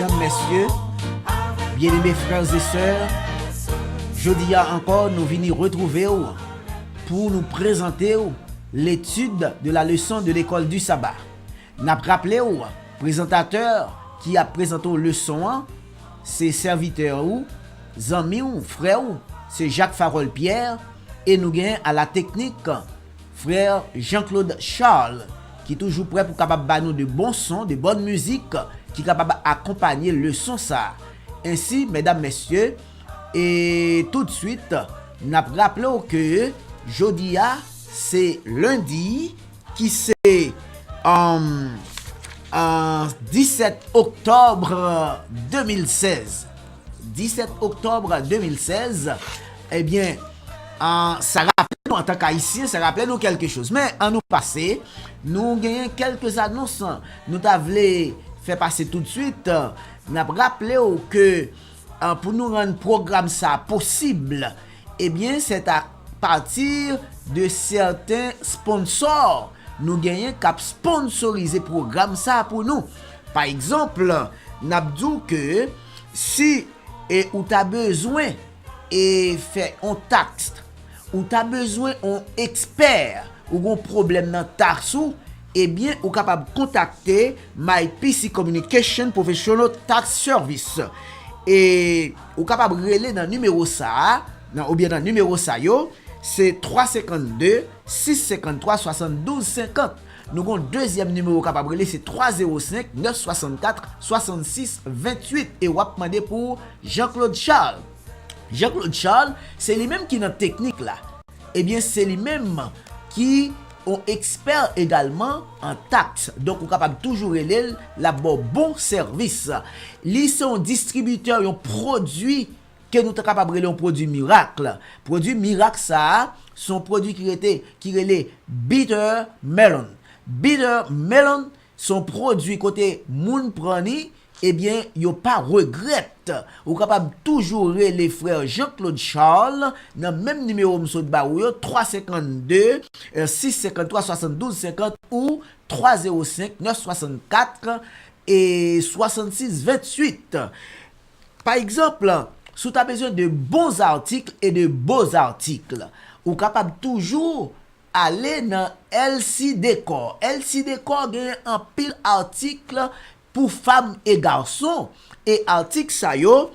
mesdames, messieurs, bien-aimés frères et sœurs, jeudi encore, nous venons retrouver pour nous présenter l'étude de la leçon de l'école du sabbat. Nous avons rappelé au présentateur qui a présenté la leçon, c'est serviteur ou, amis ou frère, c'est Jacques Farol Pierre, et nous gagnons à la technique frère Jean-Claude Charles, qui est toujours prêt pour capable nous de bons sons, de bonne musique, qui est capable d'accompagner le son ça. Ainsi, mesdames, messieurs, et tout de suite, nous rappelons que jeudi, c'est lundi, qui c'est en 17 octobre 2016. 17 octobre 2016, eh bien, ça rappelle nous en tant qu'haïtiens, ça rappelle nous quelque chose. Mais en nous passé, nous gagnons quelques annonces. Nous t'avons fait passer tout de suite. Nous avons rappelé que pour nous rendre le programme ça possible, eh bien, c'est à partir de certains sponsors. Nous gagnons cap sponsoriser programme ça pour nous. Par exemple, nous avons dit que si ou tu as besoin et fait un taxe ou tu as besoin d'un expert ou un problème dans taxou, eh bien, ou capable de contacter MyPC Communication Professional Tax Service. Et ou capable de relayer dans le numéro ça, ou bien dans le numéro ça yo, c'est 352 653 72 50. Nous avons un deuxième numéro capable de relayer, c'est 305 964 66 28. Et on va demander pour Jean-Claude Charles. Jean-Claude Charles, c'est lui-même qui est dans la technique là. Eh bien, c'est lui-même qui est expert également en taxes. Donc, on est capable toujours de la bon service. Lui, c'est un distributeur, un produit que nous sommes capables de un produit miracle. Produit miracle, ça, son produit qui est Bitter Melon. Bitter Melon, son produit côté moun prani, eh bien, yo pas regrette. Ou capable toujours les frères Jean-Claude Charles dans même numéro m'so de barou 352 653 72 50 ou 305 964 et 66 28. Par exemple, si tu as besoin de bons articles et de beaux articles, ou capable toujours aller dans LC Décor. LC Décor gagne un pile article pour femmes et garçons. Et article ça yo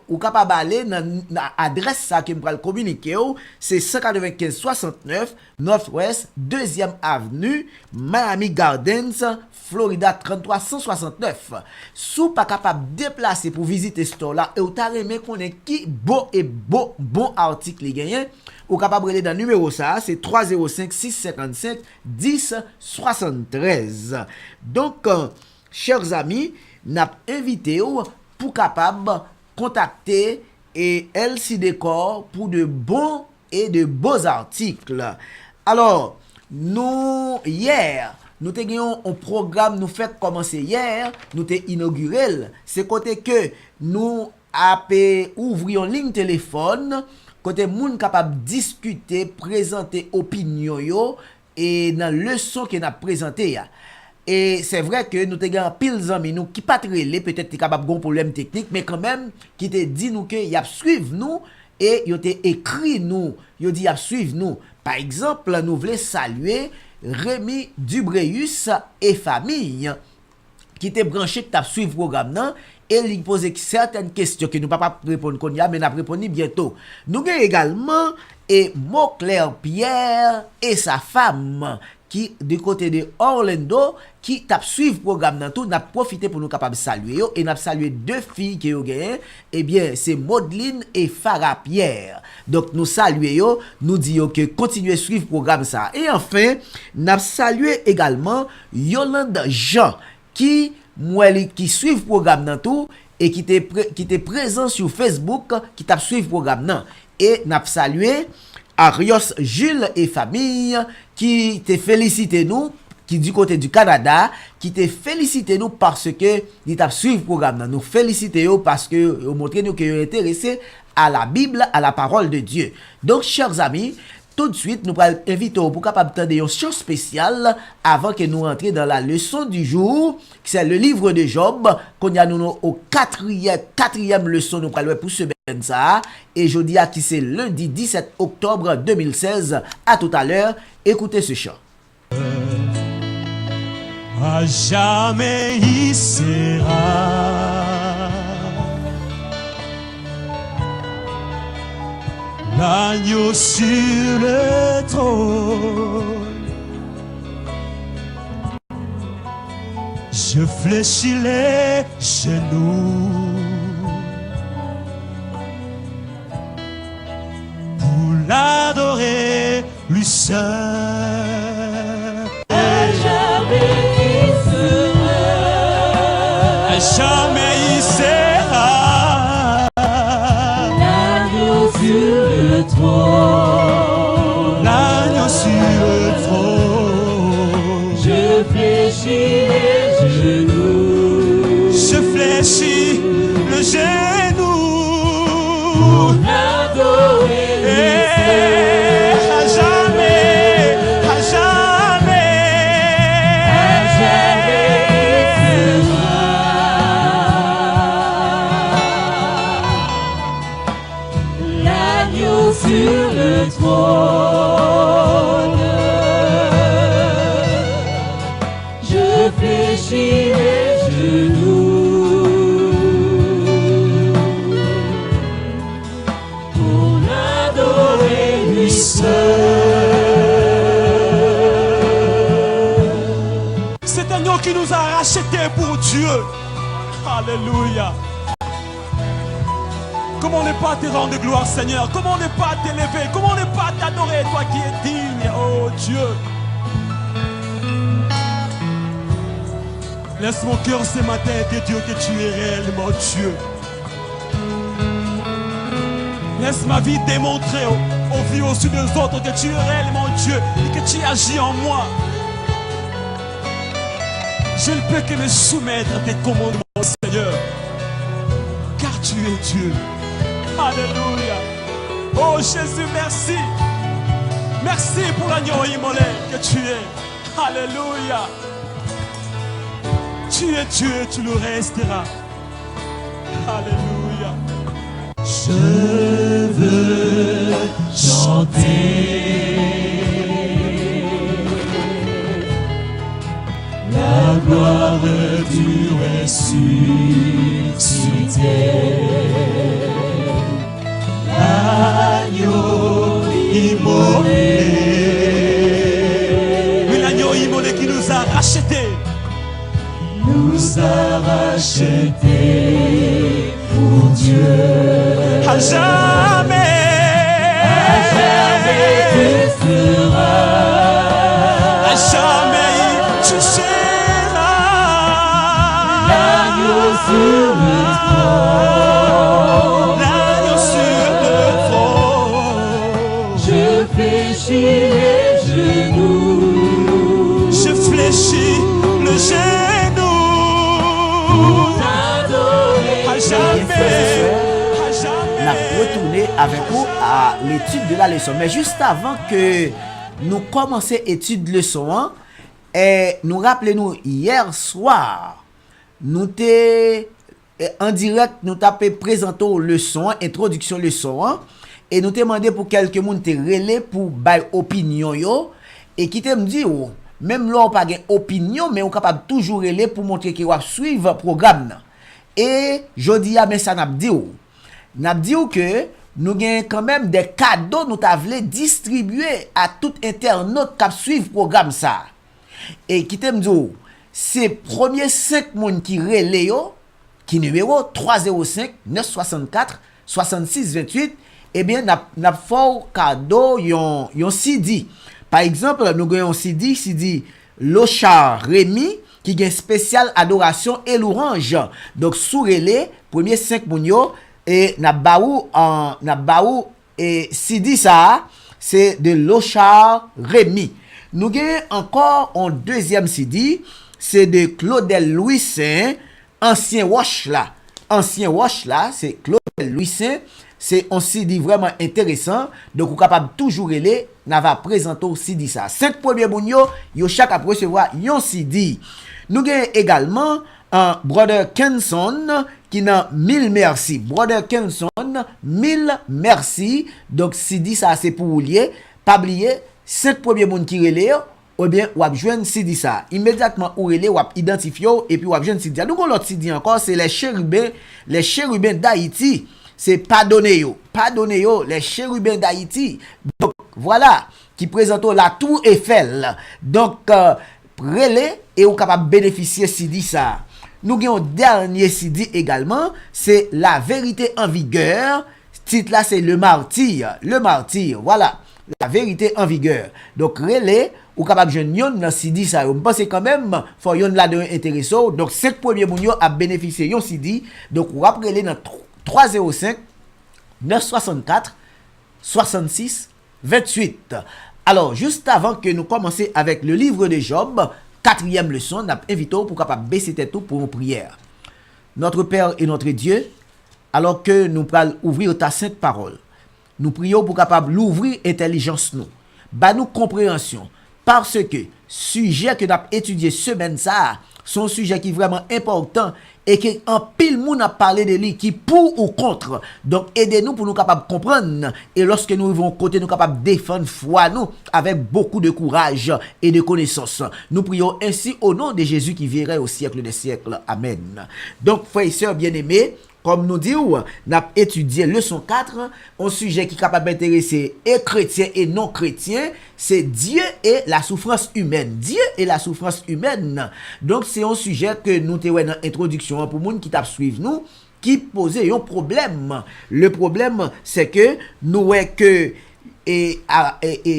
ou capable aller dans adresse ça que m'pral communiquer c'est 195 69 Northwest 2e avenue Miami Gardens Florida 33 169. Sou pas capable déplacer pour visiter store là et ou ta remet connaît qui bon article li gagné ou capable aller dans numéro ça c'est 305 655 10 73. Donc chers amis, n'a invité pour capable contacter et LC Décor pour de bons et de beaux articles. Alors, nous hier, nous avons un programme nous fait commencer hier, nous avons inauguré, c'est côté que nous avons ouvert une ligne téléphone côté moun capable discuter, présenter opinion yo et dans leçon que n'a présenté ya. Et c'est vrai que nous avons pile d'amis nous qui pas trélé peut-être capable de problème technique mais quand même qui te dit nous que y a suivre nous et y a écrit nous, y a dit y a suivre nous. Par exemple, nous voulons saluer Rémi Dubreus et famille qui te branché qui t'a suivre programme nan et lui poser certaines questions que nous pas répondre qu'on y a mais n'a répondre bientôt. Nous avons également et Mauclair Pierre et sa femme qui du côté de Orlando qui t'a suivre programme dans tout n'a profité pour nous capable saluer yo et n'a salué deux filles qui yo gagné et bien c'est Maudline et Farah Pierre. Donc nous saluer yo, nous disons que continuez suivre programme ça. Et enfin, n'a salué également Yolande Jean qui suivent programme dans tout et qui était présent sur Facebook qui t'a suivre programme nan. Et n'a salué Arios Jules et famille qui te félicité nous qui du côté du Canada qui te félicité nous parce que il t'a suivre programme nan. Nous féliciter yo parce que vous montrez nous que vous intéressé à la Bible, à la parole de Dieu. Donc chers amis, tout de suite, nous allons inviter pour capable de une chose spéciale avant que nous rentrions dans la leçon du jour, qui c'est le livre de Job, qu'on y a nous au quatrième leçon, nous allons pour ce ben ça, et je dis à qui c'est lundi 17 octobre 2016, à tout à l'heure, écoutez ce chant. À jamais il sera l'agneau sur le trône. Je fléchis les genoux pour l'adorer lui seul. Jamais il sera l'agneau sur le trône. L'agneau sur le trône. Je fléchis les genoux. Je fléchis le genou pour l'adorer lui seul. À jamais, à jamais, à jamais. Sur le trône, je fléchis les genoux pour l'adorer lui seul. C'est un agneau qui nous a rachetés pour Dieu. Alléluia. Comment ne pas te rendre gloire, Seigneur? Comment ne pas t'élever? Comment ne pas t'adorer, toi qui es digne, oh Dieu? Laisse mon cœur ce matin te dire que tu es réellement Dieu. Laisse ma vie démontrer aux vies au-dessus des autres que tu es réellement Dieu et que tu agis en moi. Je ne peux que me soumettre à tes commandements, Seigneur, car tu es Dieu. Alléluia. Oh Jésus, merci. Merci pour l'agneau immolé que tu es. Alléluia. Tu es Dieu, tu le resteras. Alléluia. Je veux chanter la gloire du ressuscité. L'agneau immolé. Oui, l'agneau immolé qui nous a rachetés. Nous a rachetés pour Dieu. À jamais. À jamais tu seras. À jamais tu seras. L'agneau sur le trône. L'agneau sur le trône. Je fléchis les genoux. Je fléchis le genou. À jamais. On a retourné avec vous à l'étude de la leçon. Mais juste avant que nous commencions l'étude de leçon, nous rappelons hier soir, nous t'es en direct, nous t'avons présenté leçon, introduction leçon, et nous t'ai demandé pour quelques monde te relais pour bailler opinion yo, et qui te me dit même là on pas gain opinion, mais on capable toujours relais pour montrer qu'il va suivre programme. Et jodi a mais ça n'a dit que nous gagnons quand même des cadeaux nous t'avons distribuer à tout internaute qui suivre programme ça. Et qui t'aime dit c'est premier 5 moun qui relais yo qui numéro 305 964 66 28 et bien n'a fort cadeau yon CD. Par exemple, nous gagnons CD Lochar Rémi qui gagne spécial adoration et l'orange. Donc sous relais premier 5 moun yo et n'a baou et CD ça c'est de Lochar Rémi. Nous gagnons encore un deuxième CD, c'est de Claudel Louis Saint, ancien wash là, c'est Claudel Louis Saint, c'est un CD vraiment intéressant. Donc, vous capable toujours aller, n'a va présenter au CD ça. 5 premiers moun yo chaque après recevoir yon CD. Nous avons également un Brother Kenson qui n'a 1000 merci. Brother Kenson, 1000 merci. Donc, CD ça c'est pour vous lier. Pas oublier, 5 premiers moun qui relèvent. Ou bien, ou ap jwenn CD ça. Immédiatement, ou relé, ou ap identifié, et puis ou ap jwenn CD. Donc, l'autre CD encore, c'est les chérubins d'Haïti. C'est pardonnez yo, les chérubins d'Haïti. Donc, voilà, qui présentent la tour Eiffel. Donc, relé, et ou capable bénéficier CD ça. Nous avons dernier CD également, c'est La vérité en vigueur. Titre là, c'est Le martyr, voilà. La vérité en vigueur. Donc, relais, ou capable de yon dans CD ça. On pense quand même, faut yon là de intéressant. Donc, 5 premiers moun yo a bénéficié yon CD. Donc, ou rappelez dans 305 964 66 28. Alors, juste avant que nous commencions avec le livre de Job, 4e leçon, nous invitons pour capable baisser tête tout pour une prière. Notre Père et notre Dieu, alors que nous allons ouvrir ta sainte parole, nous prions pour capable l'ouvrir intelligence nous, bah nous compréhension, parce que sujet que nous avons étudié semaine ça, son sujet qui est vraiment important et que en pile moun a parlé de lui qui pour ou contre. Donc aidez-nous pour nous capables comprendre et lorsque nous vivons côté nous capables défendre foi nous avec beaucoup de courage et de connaissance. Nous prions ainsi au nom de Jésus qui viendrait au siècle des siècles. Amen. Donc frères et sœurs bien-aimés, comme nous disons, nous avons étudié leçon 4, un sujet qui est capable d'intéresser et chrétiens et non chrétiens, c'est Dieu et la souffrance humaine. Dieu et la souffrance humaine. Donc, c'est un sujet que nous avons dans l'introduction pour les gens qui suivent nous, qui posait un problème. Le problème, c'est que nous voyons que et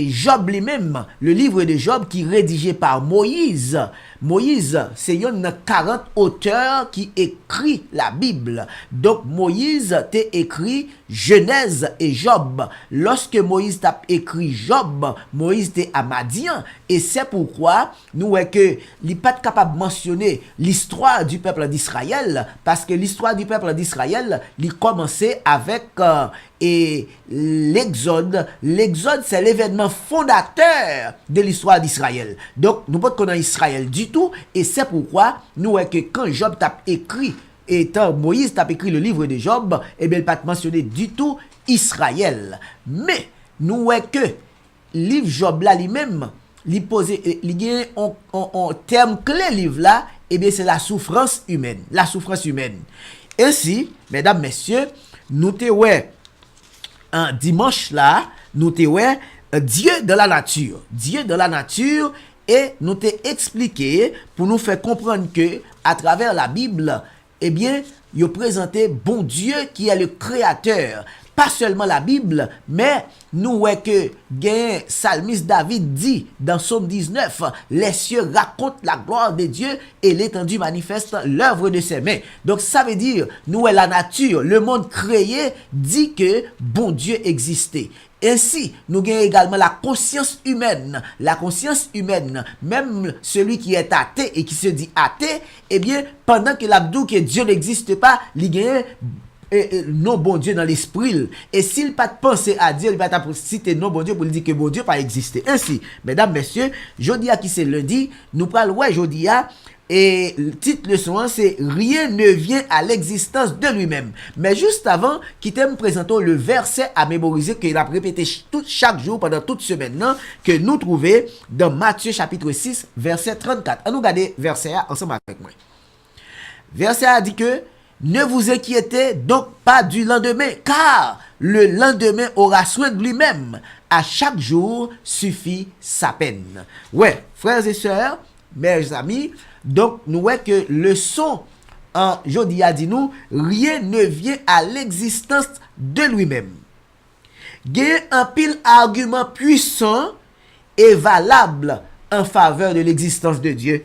Job lui-même, le livre de Job qui est rédigé par Moïse. Moïse, c'est un 40 auteurs qui écrit la Bible. Donc Moïse t'a écrit Genèse et Job. Lorsque Moïse t'a écrit Job, Moïse était à Madian. Et c'est pourquoi nous voyons que il n'est pas capable de mentionner l'histoire du peuple d'Israël, parce que l'histoire du peuple d'Israël, il commençait avec l'Exode. L'Exode, c'est l'événement fondateur de l'histoire d'Israël. Donc, nous ne pouvons pas connaître Israël du tout, et c'est pourquoi nous voyons que quand Job t'a écrit, étant Moïse t'a écrit le livre de Job, eh bien, il n'a pas mentionné du tout Israël. Mais, nous voyons que le livre Job là lui-même, il pose un terme clé livre là, eh bien, c'est la souffrance humaine. La souffrance humaine. Ainsi, mesdames, messieurs, nous te ouais, un dimanche là, nous te ouais, Dieu de la nature. Dieu de la nature, et nous te expliqué pour nous faire comprendre que, à travers la Bible, eh bien, il présenté bon Dieu qui est le créateur. Pas seulement la Bible, mais nous voyons que Psalmiste David dit dans Psaume 19, les cieux racontent la gloire de Dieu et l'étendue manifeste l'œuvre de ses mains. Donc ça veut dire, nous la nature, le monde créé dit que bon Dieu existait. Ainsi, nous gagnons également la conscience humaine. La conscience humaine, même celui qui est athée et qui se dit athée, eh bien, pendant que l'abdou que Dieu n'existe pas, il gagne non bon Dieu dans l'esprit. Et s'il pas penser à Dieu, il va citer non bon Dieu pour lui dire que bon Dieu pas existé. Ainsi, mesdames, messieurs, jeudi à qui c'est lundi, nous parlons ouais jeudi à et le titre leçon c'est rien ne vient à l'existence de lui-même. Mais juste avant, qui t'aime présenter le verset à mémoriser qu'il a répété chaque jour pendant toute semaine non, que nous trouvons dans Matthieu chapitre 6 verset 34. On nous regarder verset ensemble avec moi. Verset a dit que ne vous inquiétez donc pas du lendemain, car le lendemain aura soin de lui-même. À chaque jour suffit sa peine. Ouais, frères et sœurs, mes amis, donc nous voyons que le son en jeudi a dit nous, rien ne vient à l'existence de lui-même. Il y a un pile argument puissant et valable en faveur de l'existence de Dieu.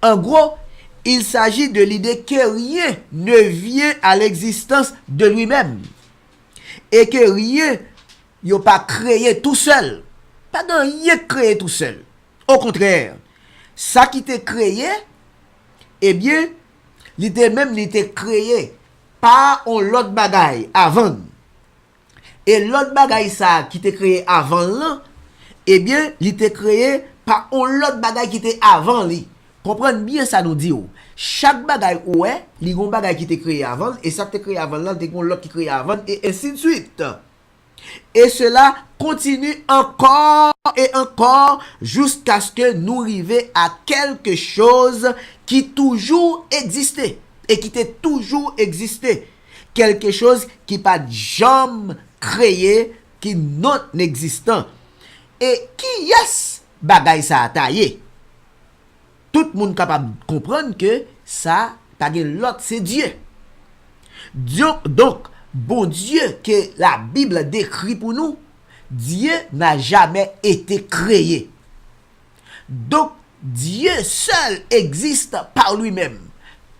En gros, il s'agit de l'idée que rien ne vient à l'existence de lui-même. Et que rien n'a pas créé tout seul. Pas de rien créé tout seul. Au contraire, ça qui t'est créé, eh bien, il était créé par l'autre bagaille avant. Et l'autre bagaille ça qui était créé avant là, eh bien, il était créé par l'autre bagaille qui était avant lui. Comprenez bien ça nous dit. Chaque bagaille ouais, il y a un bagaille qui était créé avant et ça qui était créé avant là, il y a l'autre qui créé avant et ainsi de suite. Et cela continue encore et encore jusqu'à ce que nous arrivions à quelque chose qui toujours existait et qui était toujours existé. Quelque chose qui pas jamais créé, qui non existant. Et qui est bagay ça a taillé? Tout le monde capable de comprendre que ça, l'autre c'est Dieu. Donc, bon Dieu que la Bible décrit pour nous, Dieu n'a jamais été créé. Donc, Dieu seul existe par lui-même.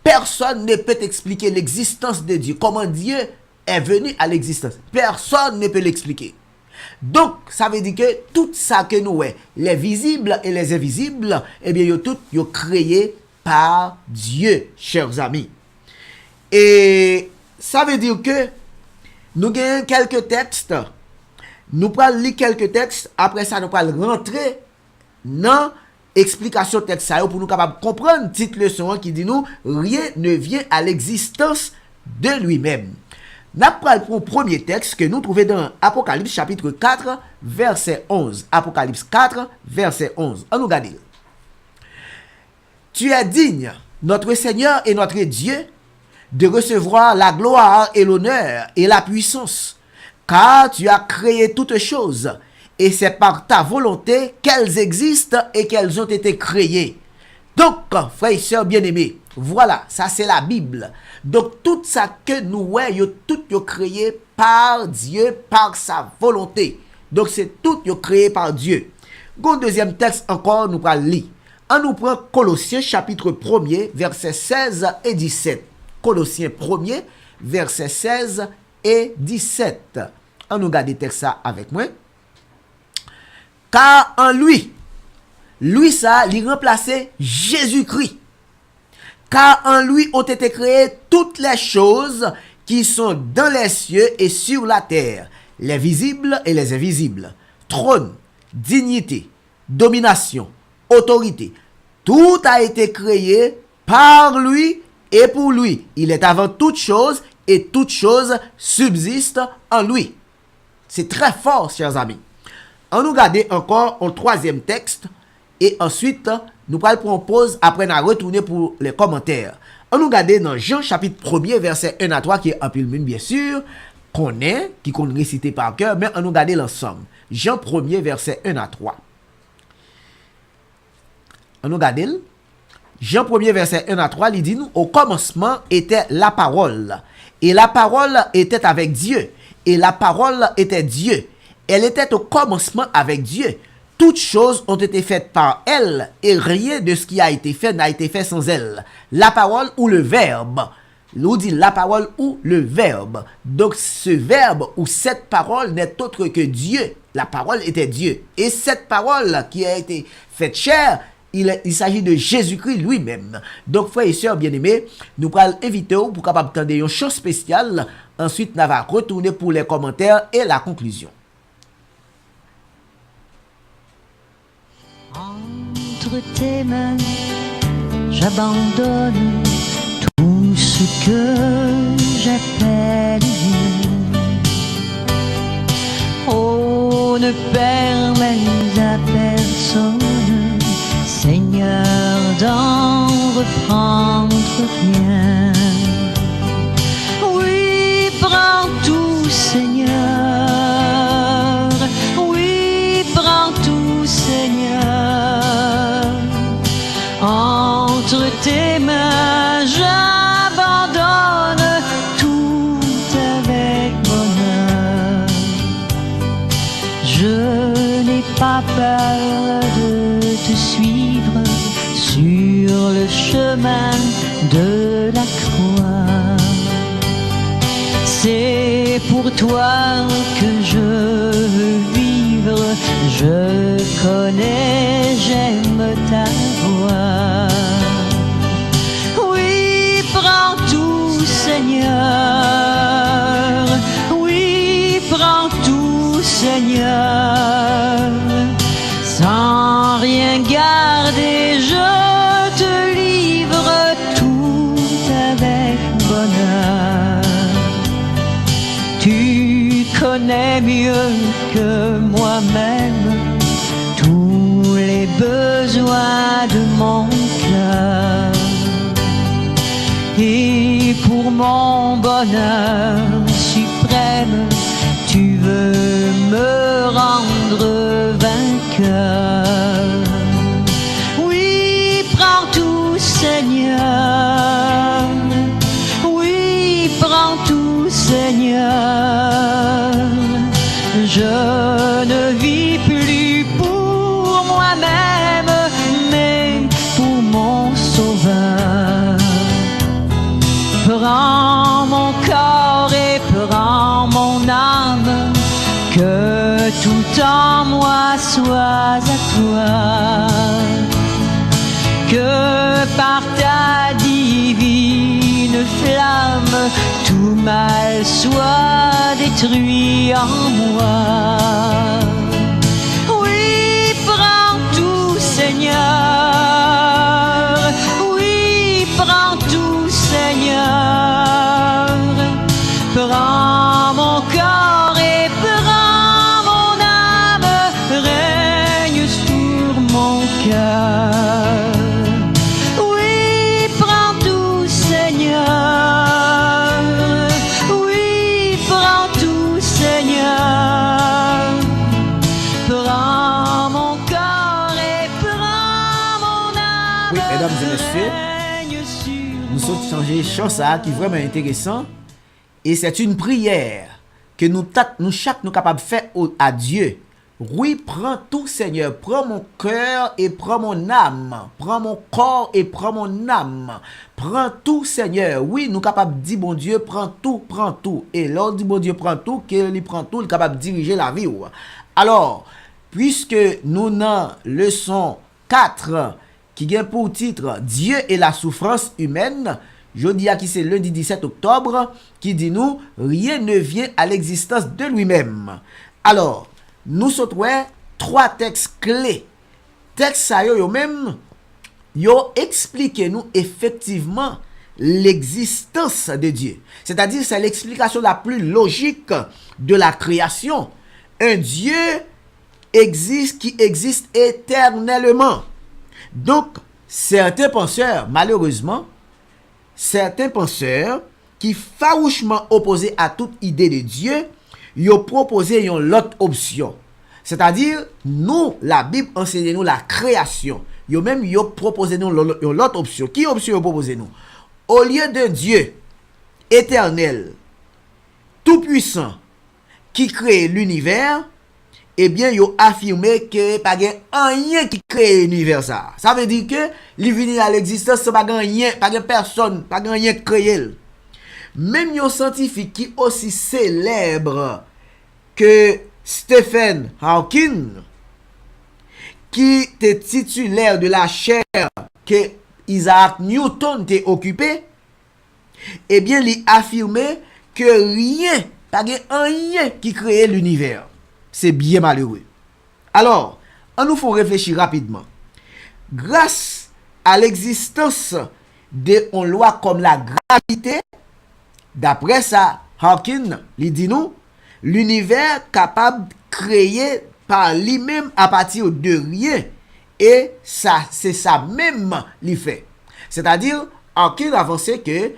Personne ne peut expliquer l'existence de Dieu. Comment Dieu est venu à l'existence. Personne ne peut l'expliquer. Donc, ça veut dire que tout ça que nous voyons, les visibles et les invisibles, eh bien, ils tout sont créés par Dieu, chers amis. Et ça veut dire que nous avons quelques textes. Nous allons lire quelques textes. Après ça, nous allons rentrer dans l'explication de texte pour nous capables de comprendre petite leçon qui dit nous rien ne vient à l'existence de lui-même. Nous prenons le premier texte que nous trouvons dans Apocalypse chapitre 4 verset 11. Apocalypse 4 verset 11. On nous regarde. Tu es digne, notre Seigneur et notre Dieu, de recevoir la gloire et l'honneur et la puissance, car tu as créé toutes choses, et c'est par ta volonté qu'elles existent et qu'elles ont été créées. Donc, frères et sœurs bien-aimés, voilà, ça c'est la Bible. Donc, tout ça que nous voyons, tout est créé par Dieu, par sa volonté. Donc, c'est tout créé par Dieu. Un deuxième texte encore, nous allons lire. On nous prend Colossiens chapitre 1er, versets 16 et 17. Colossiens 1er, versets 16 et 17. On nous garde le texte avec moi. Car en lui ça, il remplaçait Jésus-Christ. Car en lui ont été créées toutes les choses qui sont dans les cieux et sur la terre, les visibles et les invisibles, trône, dignité, domination, autorité. Tout a été créé par lui et pour lui. Il est avant toute chose et toute chose subsiste en lui. C'est très fort, chers amis. On nous regarde encore un troisième texte et ensuite nous allons prendre pause après nous retourner pour les commentaires. On nous regarde dans Jean chapitre 1er verset 1 à 3 qui est en pile bien sûr, qui qu'on récité par cœur, mais on nous regarde l'ensemble. Jean 1er verset 1 à 3. On nous regarde Jean 1er verset 1 à 3, il dit nous, au commencement était la parole, et la parole était avec Dieu, et la parole était Dieu. Elle était au commencement avec Dieu. Toutes choses ont été faites par elle, et rien de ce qui a été fait n'a été fait sans elle. La parole ou le verbe. Nous dit la parole ou le verbe. Donc ce verbe ou cette parole n'est autre que Dieu. La parole était Dieu. Et cette parole qui a été faite chair, il s'agit de Jésus-Christ lui-même. Donc, frères et sœurs bien-aimés, nous allons inviter pour capable d'entendre une chose spéciale. Ensuite, nous allons retourner pour les commentaires et la conclusion. Entre tes mains, j'abandonne tout ce que j'appelle Dieu. Oh, ne permets à personne, Seigneur, d'en reprendre rien. Oui, prends tout, Seigneur. Oui, prends tout, Seigneur. Entre tes mains, j'abandonne tout avec bonheur. Je n'ai pas peur de te suivre sur le chemin de la croix. C'est pour toi que je veux vivre, je connais, j'aime ta voix. Oui, prends tout, Seigneur. bonheur. Tu connais mieux que moi-même tous les besoins de mon cœur. Et pour mon bonheur suprême, tu veux me rendre vainqueur. Oui, prends tout, Seigneur. Oui, prends tout, Seigneur. Je ne vis plus pour moi-même, mais pour mon Sauveur. Prends mon corps et prends mon âme, que tout en moi soit à toi. Que par ta divine flamme, tout mal soit détruit en moi. Oui, prends tout, Seigneur. Oui, prends tout, Seigneur. Prends mon corps et prends mon âme, règne sur mon cœur. Oui, prends tout, Seigneur. Oui, prends tout, Seigneur. Prends mon corps et prends mon âme. Oui, mesdames et messieurs, nous sommes changé chant ça qui est vraiment intéressant. Et c'est une prière que nous chaque nous capables de faire à Dieu. Oui, prends tout, Seigneur. Prends mon cœur et prends mon âme. Prends mon corps et prends mon âme. Prends tout, Seigneur. Oui, nous capables de dire, bon Dieu, prends tout, prends tout. Et l'on dit, bon Dieu, prends tout, qu'il prend tout, il est capable de diriger la vie. Alors, puisque nous avons leçon 4 qui a pour titre Dieu et la souffrance humaine, je dis à qui c'est lundi 17 octobre, qui dit nous, rien ne vient à l'existence de lui-même. Alors, nous sautons 3 textes clés. Textes ça yo même, yo explique nous effectivement l'existence de Dieu. C'est-à-dire, c'est l'explication la plus logique de la création. Un Dieu existe qui existe éternellement. Donc, certains penseurs, malheureusement, certains penseurs qui farouchement opposés à toute idée de Dieu, ils ont proposé une autre option. C'est-à-dire, nous, la Bible enseigne nous la création. Ils ont proposé nous l'autre option. Qui option ils ont proposé nous? Au lieu d'un Dieu éternel, tout-puissant, qui crée l'univers, eh bien, ils ont affirmé que pas rien qui crée l'univers ça. Ça veut dire que l'univers à l'existence, c'est pas rien, pas personne, pas rien créé. Même les scientifiques qui aussi célèbre que Stephen Hawking, qui était titulaire de la chaire que Isaac Newton t'est occupé, eh bien, il affirmé que rien, pas rien qui crée l'univers. C'est bien malheureux. Alors, on nous faut réfléchir rapidement. Grâce à l'existence de une loi comme la gravité, d'après ça, Hawking, il dit nous, l'univers capable de créer par lui-même à partir de rien. Et ça, c'est ça même qu'il fait. C'est-à-dire, Hawking avançait que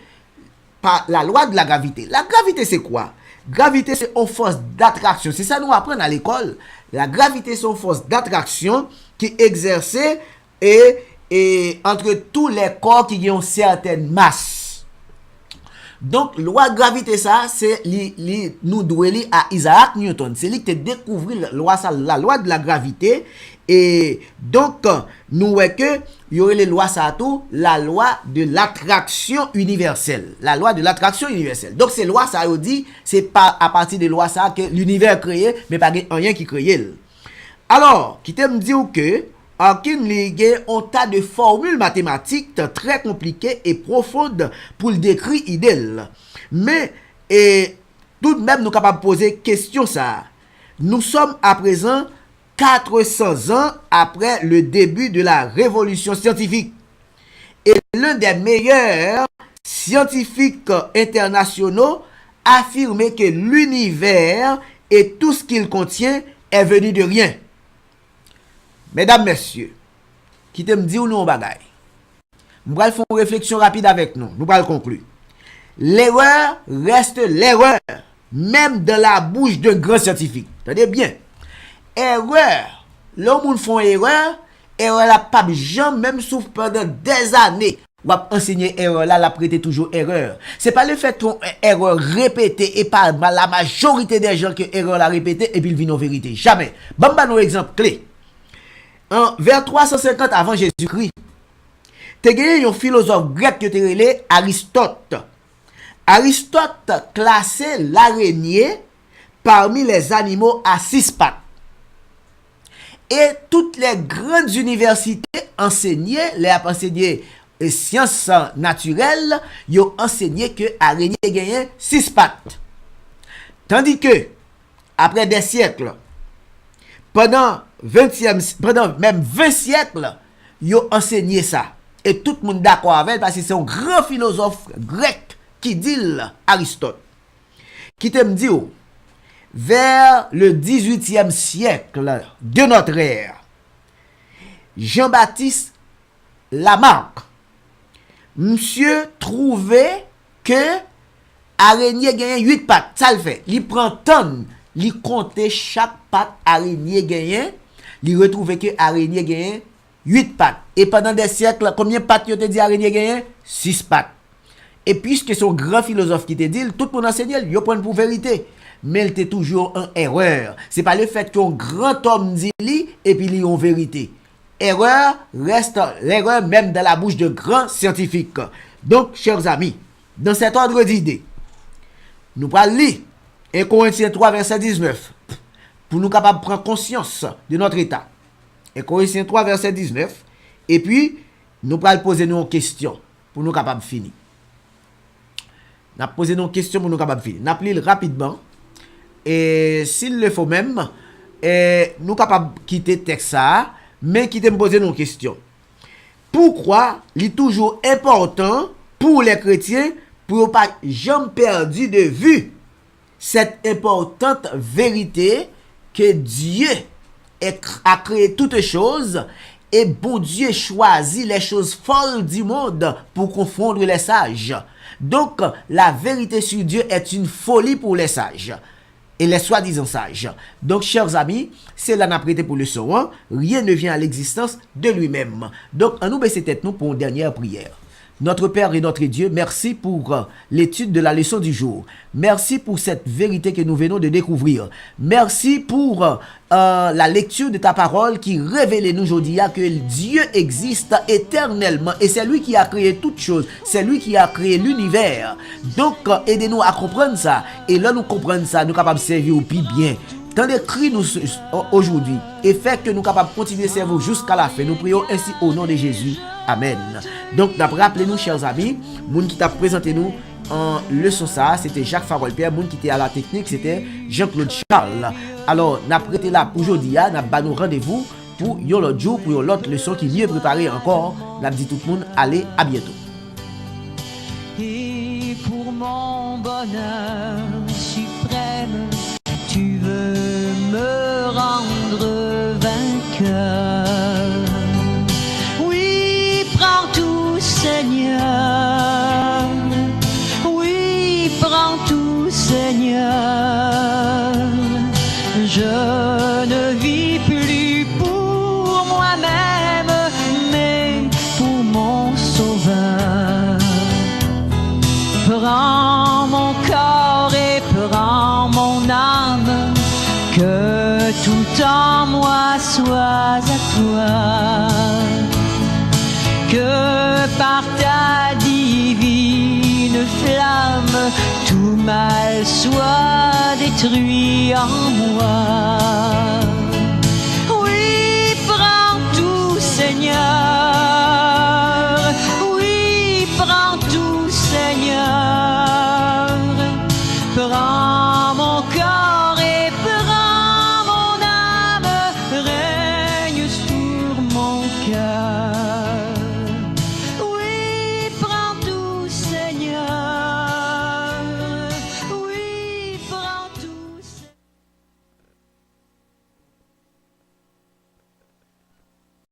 par la loi de la gravité. La gravité, c'est quoi? Gravité, c'est une force d'attraction. C'est ça nous apprenons à l'école. La gravité, c'est une force d'attraction qui exerce et entre tous les corps qui ont une certaine masse. Donc, loi de gravité, ça, c'est nous devons lire à Isaac Newton. C'est lui qui a découvert la loi de la gravité. Et donc, nous voyons que il y aurait les lois ça tout, la loi de l'attraction universelle. La loi de l'attraction universelle. Donc, ces lois ça dit, c'est pas à partir des lois ça que l'univers créé, mais pas rien qui créé. Alors, qui t'aime dire que Hawking ligue un tas de formules mathématiques très compliquées et profondes pour le décrire idéal. Mais tout de même nous capables de poser question ça. Nous sommes à présent 400 ans après le début de la révolution scientifique. Et l'un des meilleurs scientifiques internationaux affirmaient que l'univers et tout ce qu'il contient est venu de rien. Mesdames, messieurs, qui te me dit ou nous en bagaille. Nous allons faire une réflexion rapide avec nous. Nous allons conclure. L'erreur reste l'erreur, même dans la bouche d'un grand scientifique. Tenez bien. Erreur. L'homme font erreur la pas jamais, même sauf pendant des années. Ou enseigner erreur là, la prêter toujours erreur. C'est pas le fait qu'on erreur répétée et pas la majorité des gens que erreur la répétée et puis il vient en vérité. Jamais. Bon, bah, nos exemples clés. Vers 350 avant Jésus-Christ, te gagné un philosophe grec qui te relé Aristote. Aristote classait l'araignée parmi les animaux à 6 pattes. Et toutes les grandes universités enseignaient, les enseigné sciences naturelles, ils ont enseigné que l'araignée gagnait 6 pattes. Tandis que, après des siècles, pendant même 20 siècles, ils ont enseigné ça. Et tout le monde d'accord avec parce que c'est un grand philosophe grec qui dit Aristote. Qui te me dit, vers le 18e siècle de notre ère, Jean-Baptiste Lamarck, monsieur trouvait que araignée gagne 8 pattes. Ça le fait. Il prend tonne, il compte chaque patte araignée gagne, il retrouve que araignée gagne 8 pattes. Et pendant des siècles, combien de pattes te dit araignée gagne? 6 pattes. Et puisque son grand philosophe qui te dit, tout le monde enseigne, il prend pour vérité. Mais il était toujours en erreur. C'est pas le fait qu'un grand homme dit et puis il en vérité. Erreur reste l'erreur même dans la bouche de grands scientifiques. Donc, chers amis, dans cet ordre d'idées, nous allons lire 1 Corinthiens 3, verset 19, pour nous capables de prendre conscience de notre état. 1 Corinthiens 3, verset 19, et puis, nous allons poser nos questions pour nous capables de finir. Nous allons poser nos questions pour nous capables de finir. Nous allons lire rapidement, et s'il le faut même, nous sommes capables de quitter le texte, mais quitter me poser nos questions. Pourquoi il est toujours important pour les chrétiens pour ne pas jamais perdre de vue cette importante vérité que Dieu a créé toutes choses et bon Dieu choisit les choses folles du monde pour confondre les sages. Donc la vérité sur Dieu est une folie pour les sages et les soi-disant sages. Donc, chers amis, c'est là n'a prêté pour le son. Rien ne vient à l'existence de lui-même. Donc, en nous baisser tête nous pour une dernière prière. Notre Père et notre Dieu, merci pour l'étude de la leçon du jour. Merci pour cette vérité que nous venons de découvrir. Merci pour la lecture de ta parole qui révèle nous aujourd'hui que Dieu existe éternellement et c'est lui qui a créé toutes choses. C'est lui qui a créé l'univers. Donc, aidez-nous à comprendre ça. Et là, nous comprenons ça, nous sommes capables de servir au plus bien. Tant d'écrit nous aujourd'hui et fait que nous sommes capables de continuer à servir jusqu'à la fin. Nous prions ainsi au nom de Jésus. Amen. Donc, rappelez-nous, chers amis, moun qui t'a présenté nous en leçon ça, c'était Jacques Farol Pierre. Moun qui était à la technique, c'était Jean-Claude Charles. Alors, n'a prêté là aujourd'hui, n'a pas nous rendez-vous pour yon l'autre jour, pour yon l'autre leçon qui mieux préparée encore. N'a dit tout le monde, allez, à bientôt. Et pour mon bonheur suprême, tu veux me rendre vainqueur. Oui, prends tout, Seigneur. Oui, prends tout, Seigneur. Je ne vis plus pour moi-même, mais pour mon Sauveur. Prends mon corps et prends mon âme, que tout en moi soit à toi. Que par ta divine flamme, tout mal soit détruit en moi.